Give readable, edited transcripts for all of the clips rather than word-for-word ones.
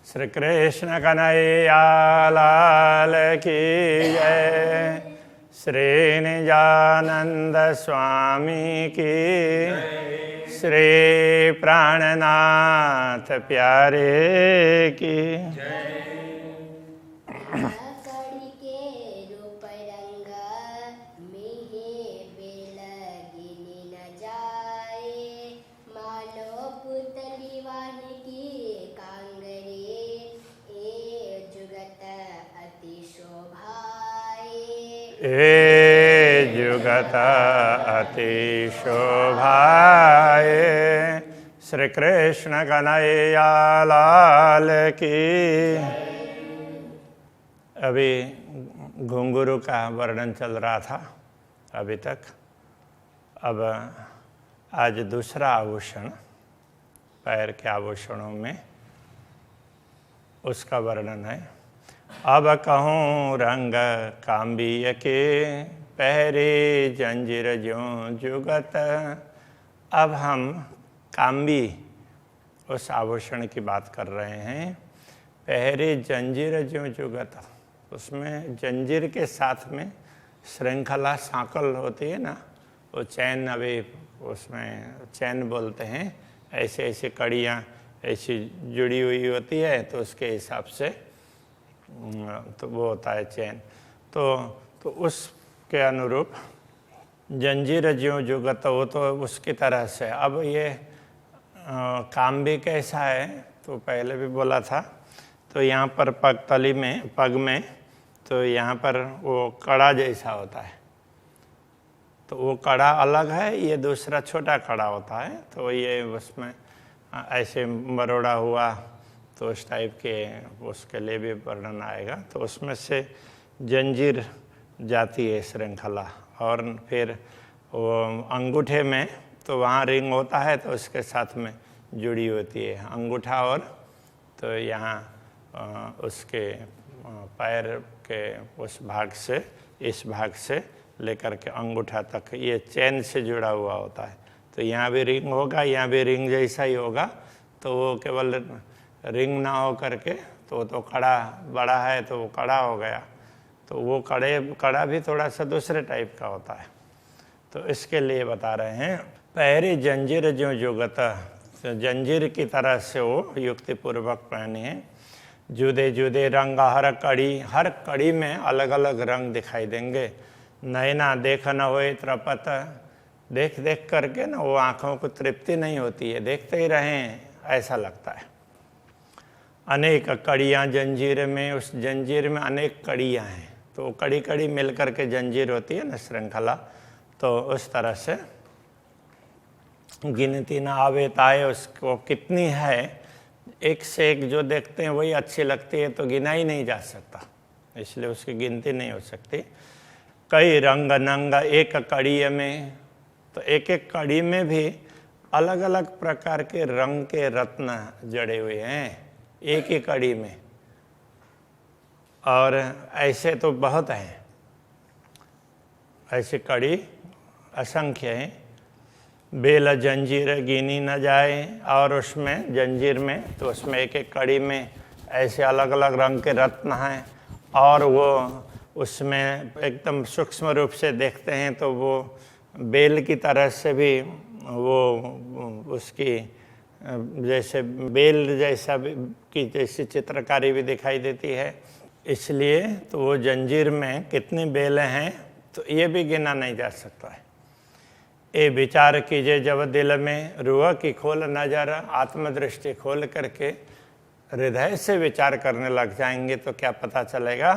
श्री कृष्ण कन्हैया लाल की जय। श्री निजानंद स्वामी की, श्री प्राणनाथ प्यारे की। ए जुगत अति शोभाए। श्री कृष्ण कन्हैया लाल की। अभी घुंघरू का वर्णन चल रहा था अभी तक। अब आज दूसरा आभूषण, पैर के आभूषणों में उसका वर्णन है। अब कहूँ रंग काम्बिय के, पहरे जंजीर ज्यों जुगत। अब हम काम्बी उस आभूषण की बात कर रहे हैं। पहरे जंजीर ज्यों जुगत, उसमें जंजीर के साथ में श्रृंखला सांकल होती है ना, वो चैन, अभी उसमें चैन बोलते हैं। ऐसे ऐसे कड़ियाँ ऐसी जुड़ी हुई होती है, तो उसके हिसाब से तो वो होता है चैन। तो उसके अनुरूप जंजीर ज्यों जुगत, वो तो उसकी तरह से। अब ये काम भी कैसा है, तो पहले भी बोला था। तो यहाँ पर पगतली में, पग में, तो यहाँ पर वो कड़ा जैसा होता है। तो वो कड़ा अलग है, ये दूसरा छोटा कड़ा होता है। तो ये उसमें ऐसे मरोड़ा हुआ, तो उस टाइप के उसके लिए भी वर्णन आएगा। तो उसमें से जंजीर जाती है श्रृंखला। और फिर वो अंगूठे में, तो वहाँ रिंग होता है, तो उसके साथ में जुड़ी होती है अंगूठा। और तो यहाँ उसके पैर के उस भाग से, इस भाग से लेकर के अंगूठा तक ये चैन से जुड़ा हुआ होता है। तो यहाँ भी रिंग होगा, यहाँ भी रिंग जैसा ही होगा। तो वो केवल रिंग ना हो करके, तो कड़ा बड़ा है, तो वो कड़ा हो गया। तो वो कड़ा भी थोड़ा सा दूसरे टाइप का होता है। तो इसके लिए बता रहे हैं, पहरे जंजीर ज्यों जुगत, तो जंजीर की तरह से वो युक्ति पूर्वक पहने हैं। जुदे जुदे रंग हर कड़ी में अलग अलग रंग दिखाई देंगे। नैना देख न होए त्रपत, देख देख करके ना वो आँखों को तृप्ति नहीं होती है, देखते ही रहें ऐसा लगता है। अनेक कड़ियाँ जंजीर में, उस जंजीर में अनेक कड़ियाँ हैं। तो कड़ी कड़ी मिल करके जंजीर होती है ना, श्रृंखला। तो उस तरह से गिनती ना आवे ताए, उसको कितनी है, एक से एक जो देखते हैं वही अच्छी लगती है, तो गिना ही नहीं जा सकता, इसलिए उसकी गिनती नहीं हो सकती। कई रंग नंग एक कड़ी में, तो एक एक कड़ी में भी अलग अलग प्रकार के रंग के रत्न जड़े हुए हैं एक ही कड़ी में। और ऐसे तो बहुत हैं, ऐसी कड़ी असंख्य हैं। बेल जंजीर गिनी न जाए, और उसमें जंजीर में, तो उसमें एक एक कड़ी में ऐसे अलग अलग रंग के रत्न हैं। और वो उसमें एकदम सूक्ष्म रूप से देखते हैं, तो वो बेल की तरह से भी वो उसकी जैसे बेल जैसा की जैसी चित्रकारी भी दिखाई देती है। इसलिए तो वो जंजीर में कितनी बेलें हैं, तो ये भी गिना नहीं जा सकता है। ए विचार कीजिए जब दिल में, रूह की खोल नजर, आत्मदृष्टि खोल करके हृदय से विचार करने लग जाएंगे, तो क्या पता चलेगा।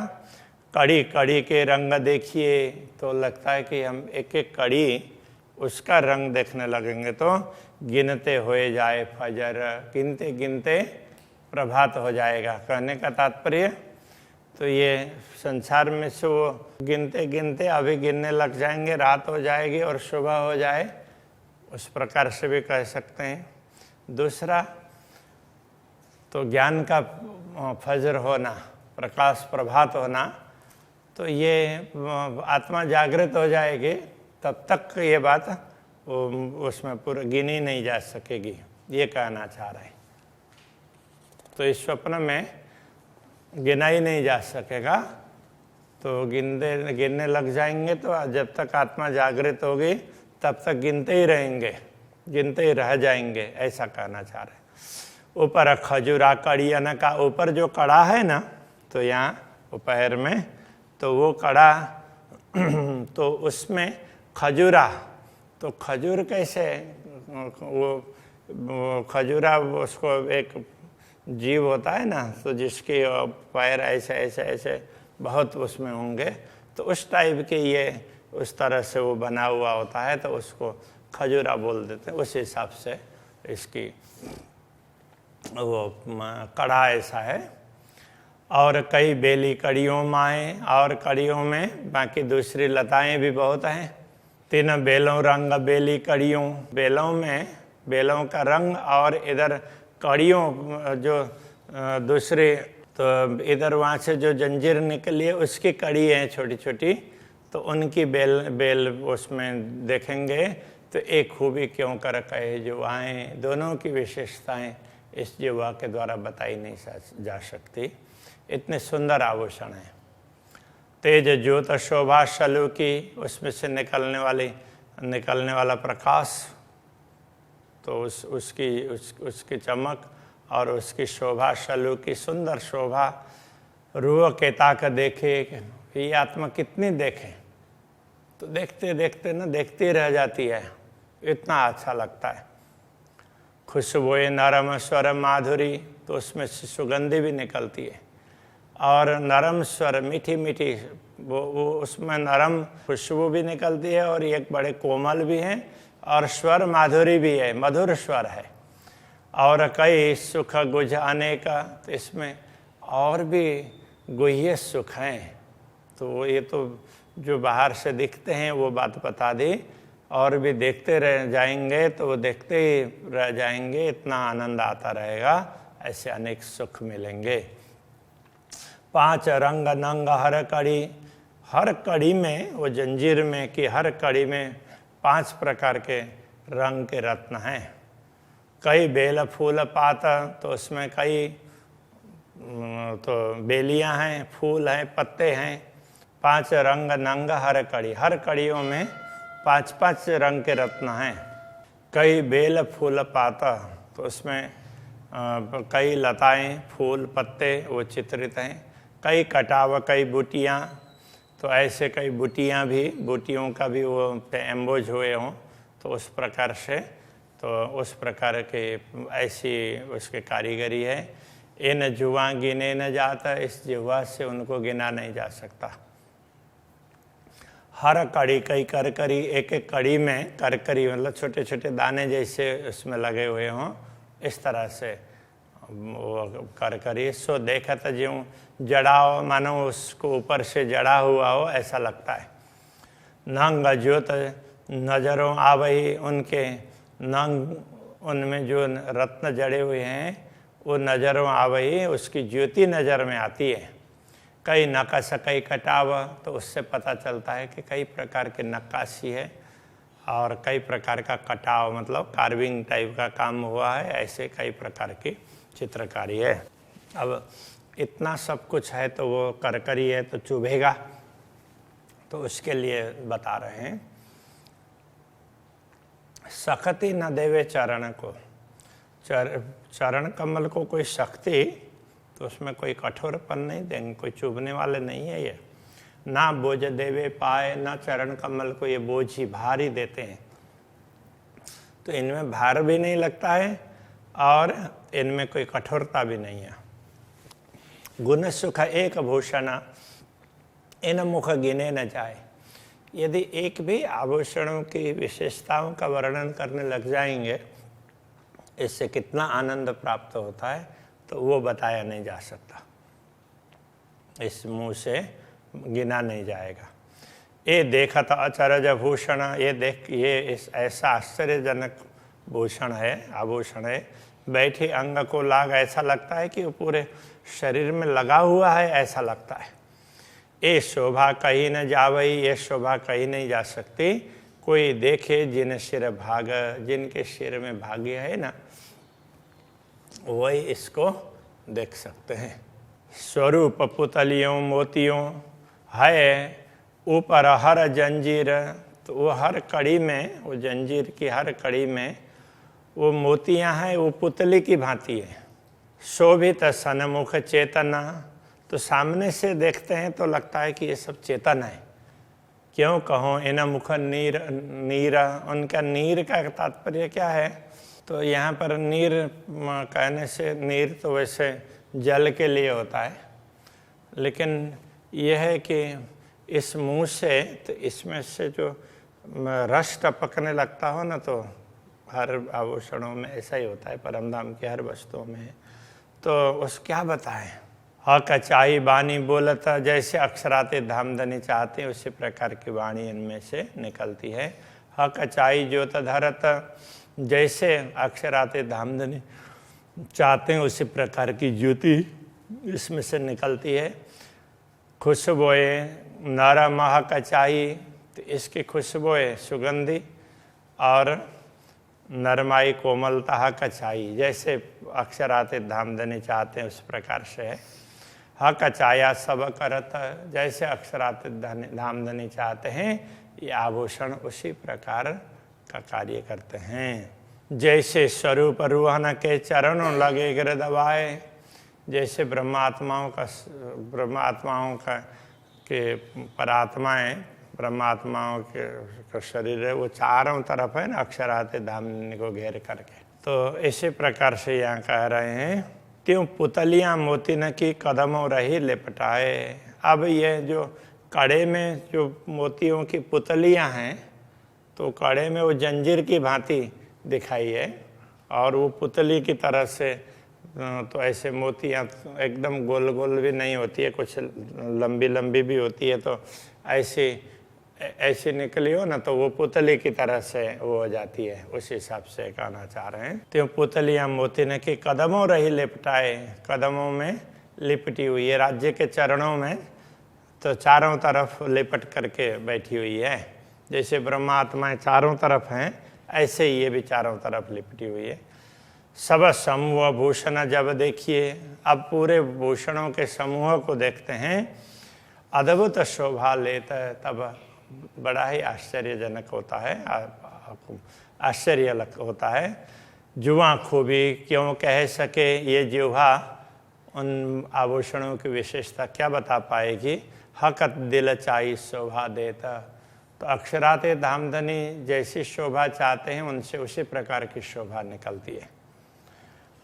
कड़ी कड़ी के रंग देखिए, तो लगता है कि हम एक एक कड़ी उसका रंग देखने लगेंगे, तो गिनते हुए जाए फजर, गिनते गिनते प्रभात हो जाएगा। कहने का तात्पर्य, तो ये संसार में से वो गिनते गिनते अभी गिनने लग जाएंगे, रात हो जाएगी और सुबह हो जाए, उस प्रकार से भी कह सकते हैं। दूसरा, तो ज्ञान का फजर होना, प्रकाश प्रभात होना, तो ये आत्मा जागृत हो जाएगी, तब तक ये बात उसमें पूरा गिनी नहीं जा सकेगी, ये कहना चाह रहे हैं। तो इस स्वप्न में गिना ही नहीं जा सकेगा। तो गिनने लग जाएंगे तो जब तक आत्मा जागृत होगी तब तक गिनते ही रहेंगे, गिनते ही रह जाएंगे, ऐसा कहना चाह रहे। ऊपर खजूरा कड़ी का ऊपर जो कड़ा है ना, तो यहाँ पैर में, तो वो कड़ा तो उसमें खजूरा, तो खजूर कैसे, वो खजूरा उसको एक जीव होता है ना, तो जिसके पैर ऐसे ऐसे ऐसे बहुत उसमें होंगे, तो उस टाइप के ये उस तरह से वो बना हुआ होता है, तो उसको खजूरा बोल देते हैं। उस हिसाब से इसकी वो कड़ा ऐसा है। और कई बेली कड़ियों माएँ, और कड़ियों में बाकी दूसरी लताएं भी बहुत हैं। 3 बेलों रंग बेली कड़ियों, बेलों में बेलों का रंग, और इधर कड़ियों जो दूसरी, तो इधर वहाँ से जो जंजीर निकली है उसकी कड़ी है छोटी छोटी, तो उनकी बेल उसमें देखेंगे। तो एक खूबी क्यों कर कहे जुवाएँ, दोनों की विशेषताएं इस जुवा के द्वारा बताई नहीं जा सकती। इतने सुंदर आभूषण हैं। तेज ज्योत शोभा शलु की, उसमें से निकलने वाला प्रकाश, तो उसकी चमक और उसकी शोभा, शलु की सुंदर शोभा। रूह के ताक देखे, ये आत्मा कितनी देखे, तो देखते देखते ना देखती रह जाती है, इतना अच्छा लगता है। खुशबुए नरम स्वर माधुरी, तो उसमें से सुगंधी भी निकलती है, और नरम स्वर मीठी मीठी, वो उसमें नरम खुशबू भी निकलती है, और एक बड़े कोमल भी हैं, और स्वर माधुरी भी है, मधुर स्वर है। और कई सुख गुझ अनेक, तो इसमें और भी गुह्य सुख हैं। तो ये तो जो बाहर से दिखते हैं वो बात बता दी, और भी देखते रह जाएंगे तो वो देखते ही रह जाएंगे, इतना आनंद आता रहेगा, ऐसे अनेक सुख मिलेंगे। 5 रंग नंग हर कड़ी, हर कड़ी में, वो जंजीर में कि हर कड़ी में 5 प्रकार के रंग के रत्न हैं। कई बेल फूल पात, तो उसमें कई तो बेलियां हैं, फूल हैं, पत्ते हैं। 5 रंग नंग हर कड़ी, हर कड़ियों में 5-5 रंग के रत्न हैं। कई बेल फूल पाता, तो उसमें कई लताएं, फूल, पत्ते वो चित्रित हैं। कई कटाव, कई बूटियाँ, तो ऐसे कई बूटियों का भी वो एम्बोज हुए हों, तो उस प्रकार से, तो उस प्रकार के ऐसी उसके कारीगरी है। इन जुआ गिने न जाता, इस जुआ से उनको गिना नहीं जा सकता। हर कड़ी कई करकरी, एक एक कड़ी में करकरी मतलब छोटे छोटे दाने जैसे उसमें लगे हुए हों, इस तरह से वो करकरी। सो देखत ज्यों जड़ाओ, मानो उसको ऊपर से जड़ा हुआ हो ऐसा लगता है। नंग ज्योत नजरों आवही, उनके नंग, उनमें जो रत्न जड़े हुए हैं वो नजरों आवही, उसकी ज्योति नज़र में आती है। कई नक्काश कई कटाव, तो उससे पता चलता है कि कई प्रकार की नक्काशी है और कई प्रकार का कटाव, मतलब कार्विंग टाइप का काम हुआ है, ऐसे कई प्रकार की चित्रकारी है। अब इतना सब कुछ है तो वो करकरी है तो चुभेगा, तो उसके लिए बता रहे हैं। शक्ति न देवे चरण को, चरण कमल को कोई शक्ति, तो उसमें कोई कठोरपन नहीं देंगे, कोई चुभने वाले नहीं है ये। ना बोझ देवे पाए, ना चरण कमल को ये बोझ ही भार ही देते हैं, तो इनमें भार भी नहीं लगता है और इनमें कोई कठोरता भी नहीं है। गुण सुख एक भूषण, इन मुख गिने न जाए। यदि एक भी आभूषणों की विशेषताओं का वर्णन करने लग जाएंगे, इससे कितना आनंद प्राप्त होता है, तो वो बताया नहीं जा सकता, इस मुंह से गिना नहीं जाएगा। ये देखत अचरज भूषण, ये ऐसा आश्चर्यजनक भूषण है, आभूषण है। बैठे अंग को लाग, ऐसा लगता है कि वो पूरे शरीर में लगा हुआ है, ऐसा लगता है। ये शोभा कहीं न जावई, ये शोभा कहीं नहीं जा सकती। कोई देखे जिन सिर भाग, जिनके सिर में भाग्य है ना, वही इसको देख सकते हैं। स्वरूप पुतलियों मोतियों है ऊपर हर जंजीर, तो वो हर कड़ी में, वो जंजीर की हर कड़ी में वो मोतियां हैं, वो पुतली की भांति है। शोभित सन्मुख चेतना, तो सामने से देखते हैं तो लगता है कि ये सब चेतन है। क्यों कहो इन मुख नीर नीरा, उनका नीर का तात्पर्य क्या है? तो यहाँ पर नीर कहने से, नीर तो वैसे जल के लिए होता है, लेकिन यह है कि इस मुंह से, तो इसमें से जो रस टपकने लगता हो ना, तो हर आभूषणों में ऐसा ही होता है, परमधाम की हर वस्तुओं में। तो उस क्या बताएं? हक चाही बानी बोलता, जैसे अक्षराते धामधनी चाहते हैं उसी प्रकार की वाणी इनमें से निकलती है। हक चाही ज्योत धरत, जैसे अक्षराते धामधनी चाहते हैं उसी प्रकार की ज्योति इसमें से निकलती है। खुशबोए नारा महक चाही, तो इसकी खुशबोए सुगंधी और नरमाई कोमलता कचाई, जैसे अक्षराते धामधनी चाहते हैं उस प्रकार से है। हक चाया सब करत, जैसे अक्षराते धामधनी चाहते हैं ये आभूषण उसी प्रकार का कार्य करते हैं। जैसे स्वरूप रूहन के चरणों लगे गिर दबाए, जैसे ब्रह्मात्माओं का के परात्माएं, ब्रह्मात्माओं के शरीर है, वो चारों तरफ है ना अक्षराते धामधनी को घेर करके। तो इसी प्रकार से यहाँ कह रहे हैं, त्यों पुतलियाँ मोती न की कदमों रही लिपटाए। अब ये जो कड़े में जो मोतियों की पुतलियाँ हैं, तो कड़े में वो जंजीर की भांति दिखाई है, और वो पुतली की तरह से तो ऐसे मोतियाँ एकदम गोल गोल भी नहीं होती है, कुछ लंबी लंबी भी होती है, तो ऐसी निकली हो ना, तो वो पुतली की तरह से वो हो जाती है। उस हिसाब से कहना चाह रहे हैं, तो पुतलियाँ मोती ने की कदमों रही लिपटाए, कदमों में लिपटी हुई है, राज्य के चरणों में तो चारों तरफ लिपट करके बैठी हुई है। जैसे ब्रह्मात्माएं चारों तरफ हैं, ऐसे ही ये भी चारों तरफ लिपटी हुई है। सब समूह भूषण जब देखिए, अब पूरे भूषणों के समूह को देखते हैं, अद्भुत शोभा लेता है, तब बड़ा ही आश्चर्यजनक होता है, आश्चर्य होता है। जुआ खूबी क्यों कह सके ये जिह्वा, उन आभूषणों की विशेषता क्या बता पाएगी। हकत दिल चाही शोभा देता, तो अक्षराते धामधनी जैसी शोभा चाहते हैं उनसे उसी प्रकार की शोभा निकलती है।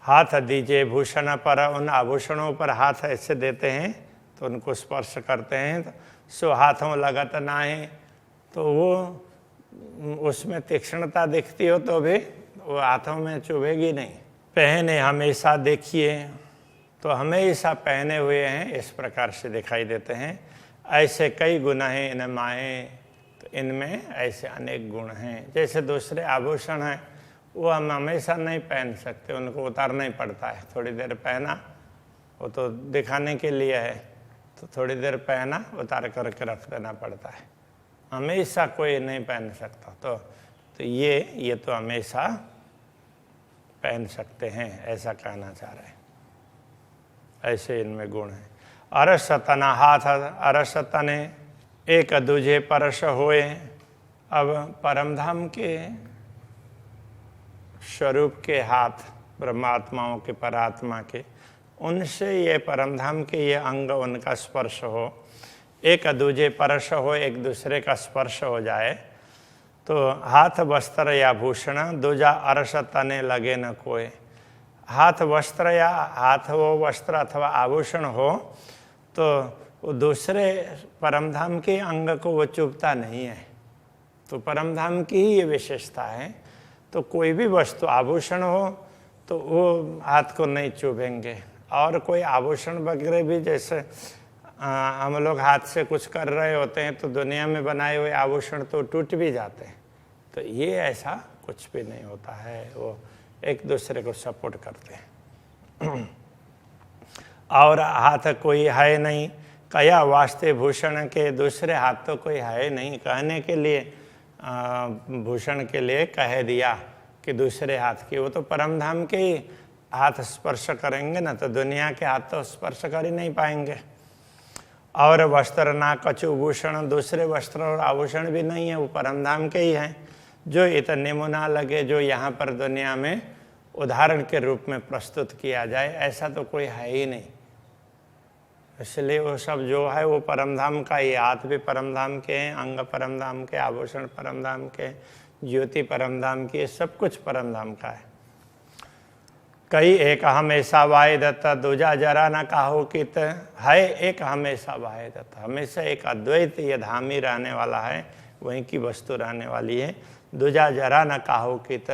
हाथ दीजिए भूषण पर, उन आभूषणों पर हाथ ऐसे देते हैं तो उनको स्पर्श करते हैं, तो सो हाथों लगत ना है, तो वो उसमें तीक्ष्णता दिखती हो तो भी वो हाथों में चुभेगी नहीं। पहने हमेशा देखिए, तो हमेशा पहने हुए हैं इस प्रकार से दिखाई देते हैं। ऐसे कई गुण हैं इन माहे, तो इनमें ऐसे अनेक गुण हैं। जैसे दूसरे आभूषण हैं वो हम हमेशा नहीं पहन सकते, उनको उतारना ही पड़ता है। थोड़ी देर पहना, वो तो दिखाने के लिए है, तो थोड़ी देर पहना उतार करके रख देना पड़ता है, हमेशा कोई नहीं पहन सकता। तो ये तो हमेशा पहन सकते हैं, ऐसा कहना चाह रहे हैं। ऐसे इनमें गुण है। अरसतना हाथ, अरसतने एक दूजे परश होए। अब परमधाम के स्वरूप के हाथ, ब्रह्मात्माओं के, परात्मा के, उनसे ये परमधाम के ये अंग उनका स्पर्श हो, एक दूजे परश हो, एक दूसरे का स्पर्श हो जाए, तो हाथ वस्त्र या भूषण दूजा अरस तने लगे न कोई। हाथ वस्त्र या हाथ वो वस्त्र अथवा आभूषण हो तो वो दूसरे परमधाम के अंग को वो चुभता नहीं है। तो परमधाम की ही ये विशेषता है। तो कोई भी वस्तु आभूषण हो तो वो हाथ को नहीं चुभेंगे। और कोई आभूषण वगैरह भी, जैसे हम लोग हाथ से कुछ कर रहे होते हैं तो दुनिया में बनाए हुए आभूषण तो टूट भी जाते हैं, तो ये ऐसा कुछ भी नहीं होता है, वो एक दूसरे को सपोर्ट करते हैं। और हाथ कोई है नहीं, कया वास्ते भूषण के, दूसरे हाथ तो कोई है नहीं कहने के लिए, भूषण के लिए कह दिया कि दूसरे हाथ की, वो तो परमधाम के ही हाथ स्पर्श करेंगे ना तो दुनिया के हाथ तो स्पर्श कर ही नहीं पाएंगे। और वस्त्र ना कछु भूषण, दूसरे वस्त्र और आभूषण भी नहीं है, वो परमधाम के ही हैं, जो इतने मुना लगे, जो यहाँ पर दुनिया में उदाहरण के रूप में प्रस्तुत किया जाए, ऐसा तो कोई है ही नहीं। इसलिए वो सब जो है वो परमधाम का ही, हाथ भी परमधाम के हैं, अंग परमधाम के, आभूषण परमधाम के, ज्योति परमधाम की, सब कुछ परमधाम का है। कई एक हमेशा वाहे दत्ता, दूजा जरा न काहो कित, है एक हमेशा वाहे दत्ता, हमेशा एक अद्वैत ये धाम ही रहने वाला है, वहीं की वस्तु रहने वाली है। दूजा जरा न काहो कित,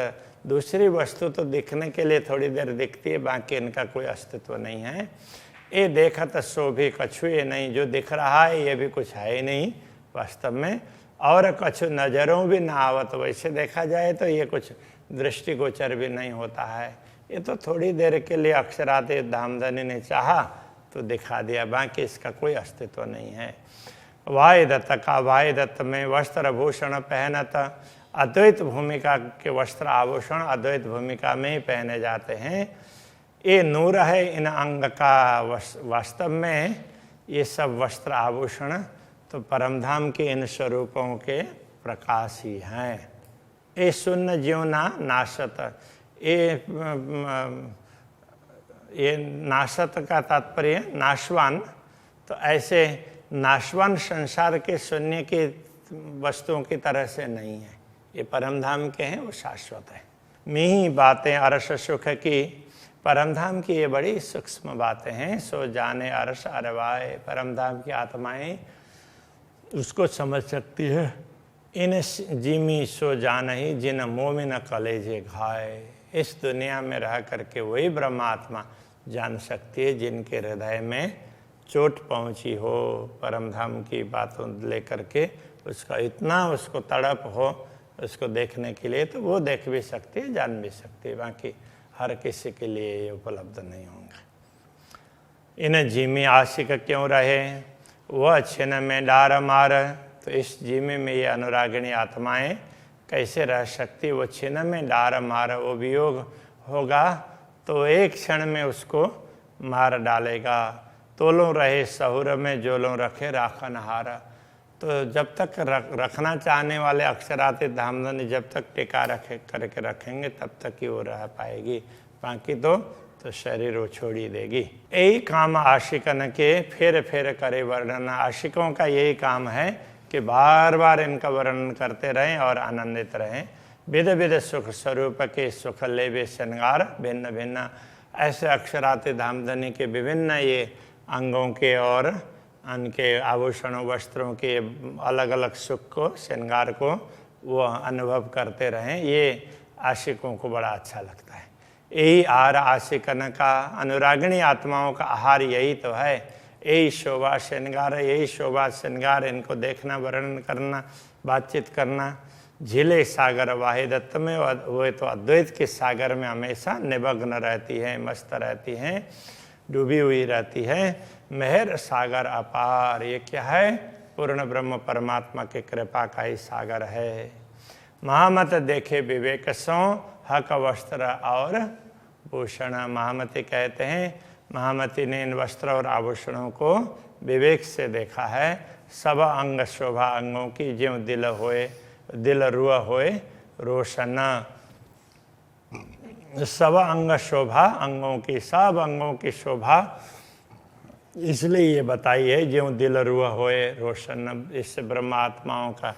दूसरी वस्तु तो दिखने के लिए थोड़ी देर दिखती है, बाकी इनका कोई अस्तित्व नहीं है। ये देखत सो भी कछु ये नहीं, जो दिख रहा है ये भी कुछ है ही नहीं वास्तव में। और कछु नज़रों भी ना आवत, वैसे देखा जाए तो ये कुछ दृष्टिगोचर भी नहीं होता है, ये तो थोड़ी देर के लिए अक्षराते धामधनी ने चाहा तो दिखा दिया, बाकी इसका कोई अस्तित्व नहीं है। वाहे दत्त का, वाहे दत्त में वस्त्र भूषण पहनत, अद्वैत भूमिका के वस्त्र आभूषण अद्वैत भूमिका में ही पहने जाते हैं। ये नूर है इन अंग का, वास्तव में ये सब वस्त्र आभूषण तो परमधाम के इन स्वरूपों के प्रकाश ही हैं। ये शून्य ज्योना नाशत, ये नाशत का तात्पर्य नाशवान, तो ऐसे नाशवान संसार के शून्य की वस्तुओं की तरह से नहीं है, ये परमधाम के हैं, वो शाश्वत है। मी बातें अरस सुख की, परमधाम की ये बड़ी सूक्ष्म बातें हैं। सो जाने अरस अरवाए, परमधाम की आत्माएं उसको समझ सकती है। इन जिमी सो जान ही जिन मोमिन कलेजे घाए, इस दुनिया में रह करके वही ब्रह्मात्मा जान सकती है जिनके हृदय में चोट पहुंची हो परमधाम की बातों लेकर के, उसका इतना उसको तड़प हो उसको देखने के लिए, तो वो देख भी सकती है, जान भी सकती है, बाकी हर किसी के लिए ये उपलब्ध नहीं होंगे। इन जीमी आशिक क्यों रहे, वह छिन में डार मार, तो इस जीमे में ये अनुरागिणी आत्माएं कैसे रह सकती, वो छिन में डार मार, वो वियोग होगा तो एक क्षण में उसको मार डालेगा। तोलों रहे सहुर में जोलों रखे राखन हारा, तो जब तक रखना चाहने वाले अक्षराते धामधनी जब तक टिका रखे करके रखेंगे तब तक ही वो रह पाएगी, बाकी तो शरीर वो छोड़ ही देगी। यही काम आशिकन के फेर फेर करे वर्णन, आशिकों का यही काम है कि बार बार इनका वर्णन करते रहें और आनंदित रहें। विध विध सुख स्वरूप के सुख लेवे श्रृंगार भिन्न भिन्न, ऐसे अक्षराते धामधनी के विभिन्न ये अंगों के और उनके आभूषणों वस्त्रों के अलग अलग सुख को श्रृंगार को वो अनुभव करते रहें, ये आशिकों को बड़ा अच्छा लगता है। यही आहार आशिकन का, अनुरागिणी आत्माओं का आहार यही तो है, यही शोभा श्रृंगार, यही शोभा श्रृंगार, इनको देखना वर्णन करना बातचीत करना। झीले सागर वाहे दत्त में वो तो अद्वैत के सागर में हमेशा निमग्न रहती है, मस्त रहती हैं, डूबी हुई रहती है। मेहर सागर अपार, ये क्या है, पूर्ण ब्रह्म परमात्मा के कृपा का ही सागर है। महामत देखे विवेक सो हक वस्त्र और भूषण, महामती कहते हैं महामती ने इन वस्त्र और आभूषणों को विवेक से देखा है। सब अंग शोभा अंगों की, ज्यों दिल होए दिल रुआ होए रोशन, सब अंग शोभा अंगों की, सब अंगों की शोभा इसलिए ये बताई है ज्यों दिल रुआ होए रोशन, इससे ब्रह्मात्माओं का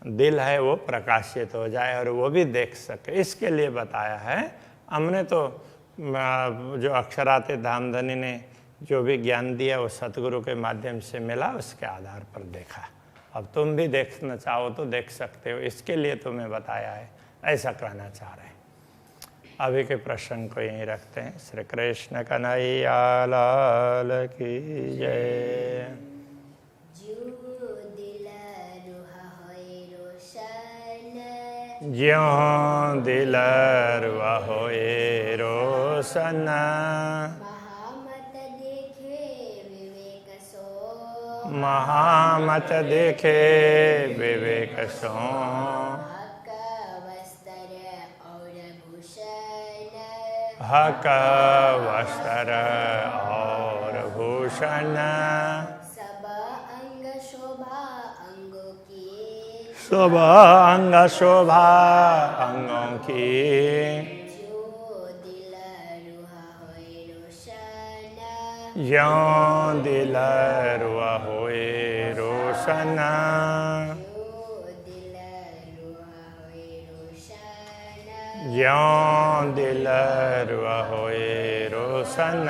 दिल है वो प्रकाशित हो जाए और वो भी देख सके, इसके लिए बताया है। हमने तो जो अक्षराते धामधनी ने जो भी ज्ञान दिया वो सतगुरु के माध्यम से मिला, उसके आधार पर देखा। अब तुम भी देखना चाहो तो देख सकते हो, इसके लिए तुम्हें बताया है, ऐसा कहना चाह रहे हैं। अभी के प्रश्न को यहीं रखते हैं। श्री कृष्ण कन्हैया लाल की जय। ज्यों दिल रुआ होए रोशन, महामत देखे विवेक सो, हक वस्त्र और भूषण सब अंग शोभा अंगों की शुभ अंग शोभा अंगों की जो दिल रुहा होए रोशन ज्यों दिल रुआ होए रोशन जो दिल रुहा होए रोशन ज्यों दिल रुआ होए रोशन